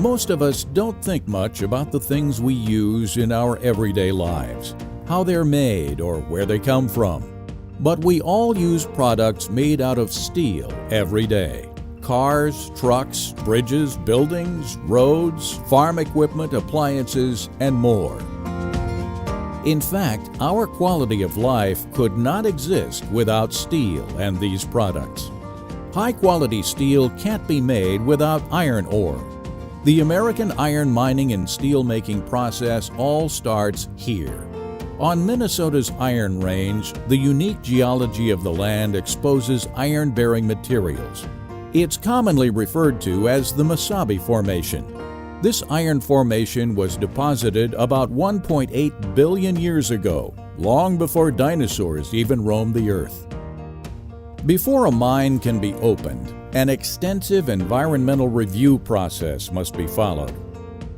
Most of us don't think much about the things we use in our everyday lives, how they're made or where they come from. But we all use products made out of steel every day. Cars, trucks, bridges, buildings, roads, farm equipment, appliances, and more. In fact, our quality of life could not exist without steel and these products. High-quality steel can't be made without iron ore. The American iron mining and steel-making process all starts here. On Minnesota's Iron Range, the unique geology of the land exposes iron-bearing materials. It's commonly referred to as the Mesabi Formation. This iron formation was deposited about 1.8 billion years ago, long before dinosaurs even roamed the earth. Before a mine can be opened, an extensive environmental review process must be followed.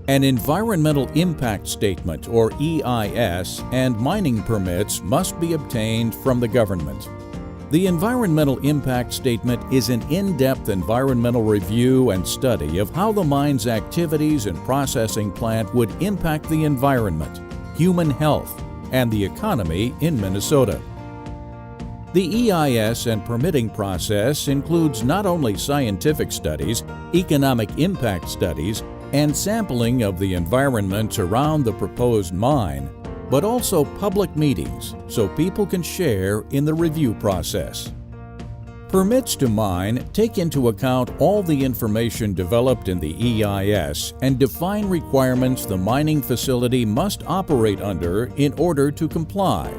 An environmental impact statement, or EIS, and mining permits must be obtained from the government. The environmental impact statement is an in-depth environmental review and study of how the mine's activities and processing plant would impact the environment, human health, and the economy in Minnesota. The EIS and permitting process includes not only scientific studies, economic impact studies, and sampling of the environment around the proposed mine, but also public meetings so people can share in the review process. Permits to mine take into account all the information developed in the EIS and define requirements the mining facility must operate under in order to comply.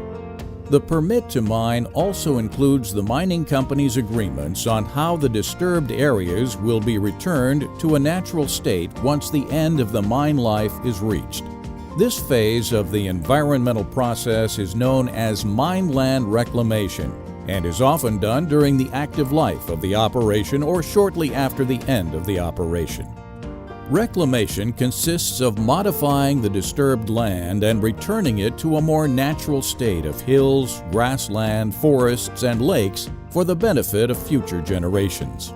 The permit to mine also includes the mining company's agreements on how the disturbed areas will be returned to a natural state once the end of the mine life is reached. This phase of the environmental process is known as mine land reclamation and is often done during the active life of the operation or shortly after the end of the operation. Reclamation consists of modifying the disturbed land and returning it to a more natural state of hills, grassland, forests, and lakes for the benefit of future generations.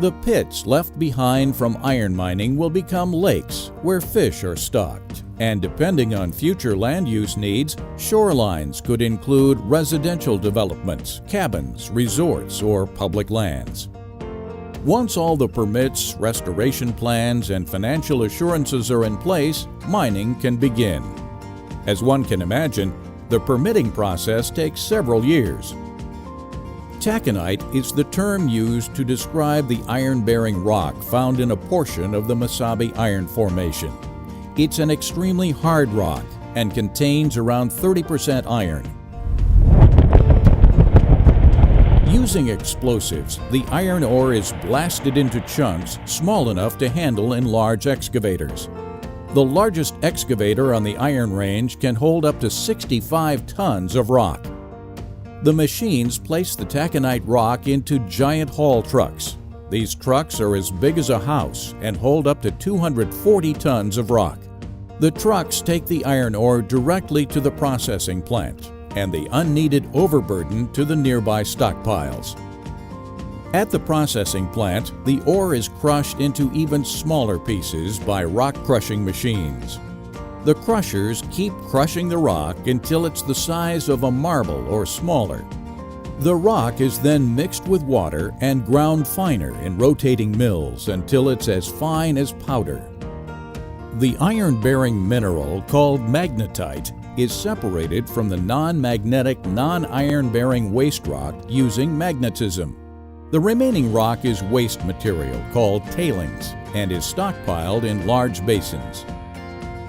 The pits left behind from iron mining will become lakes where fish are stocked, and depending on future land use needs, shorelines could include residential developments, cabins, resorts, or public lands. Once all the permits, restoration plans, and financial assurances are in place, mining can begin. As one can imagine, the permitting process takes several years. Taconite is the term used to describe the iron-bearing rock found in a portion of the Mesabi Iron Formation. It's an extremely hard rock and contains around 30% iron. Using explosives, the iron ore is blasted into chunks small enough to handle in large excavators. The largest excavator on the Iron Range can hold up to 65 tons of rock. The machines place the taconite rock into giant haul trucks. These trucks are as big as a house and hold up to 240 tons of rock. The trucks take the iron ore directly to the processing plant, and the unneeded overburden to the nearby stockpiles. At the processing plant, the ore is crushed into even smaller pieces by rock-crushing machines. The crushers keep crushing the rock until it's the size of a marble or smaller. The rock is then mixed with water and ground finer in rotating mills until it's as fine as powder. The iron-bearing mineral called magnetite is separated from the non-magnetic, non-iron-bearing waste rock using magnetism. The remaining rock is waste material called tailings and is stockpiled in large basins.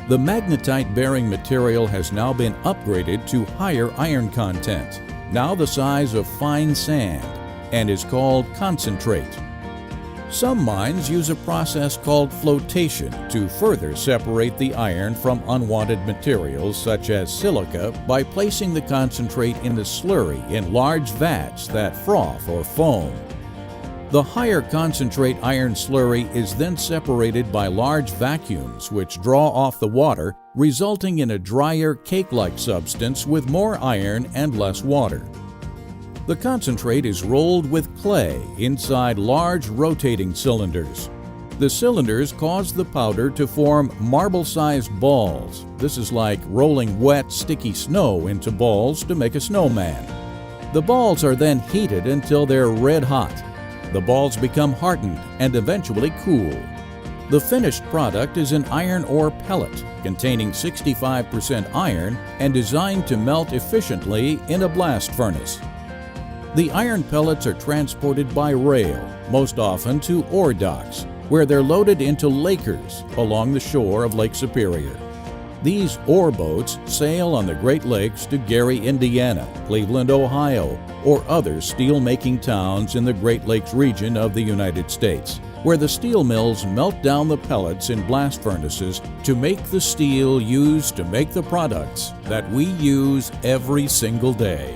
The magnetite-bearing material has now been upgraded to higher iron content, now the size of fine sand, and is called concentrate. Some mines use a process called flotation to further separate the iron from unwanted materials such as silica by placing the concentrate in a slurry in large vats that froth or foam. The higher concentrate iron slurry is then separated by large vacuums which draw off the water, resulting in a drier cake-like substance with more iron and less water. The concentrate is rolled with clay inside large rotating cylinders. The cylinders cause the powder to form marble-sized balls. This is like rolling wet, sticky snow into balls to make a snowman. The balls are then heated until they're red hot. The balls become hardened and eventually cool. The finished product is an iron ore pellet containing 65% iron and designed to melt efficiently in a blast furnace. The iron pellets are transported by rail, most often to ore docks, where they're loaded into lakers along the shore of Lake Superior. These ore boats sail on the Great Lakes to Gary, Indiana, Cleveland, Ohio, or other steel-making towns in the Great Lakes region of the United States, where the steel mills melt down the pellets in blast furnaces to make the steel used to make the products that we use every single day.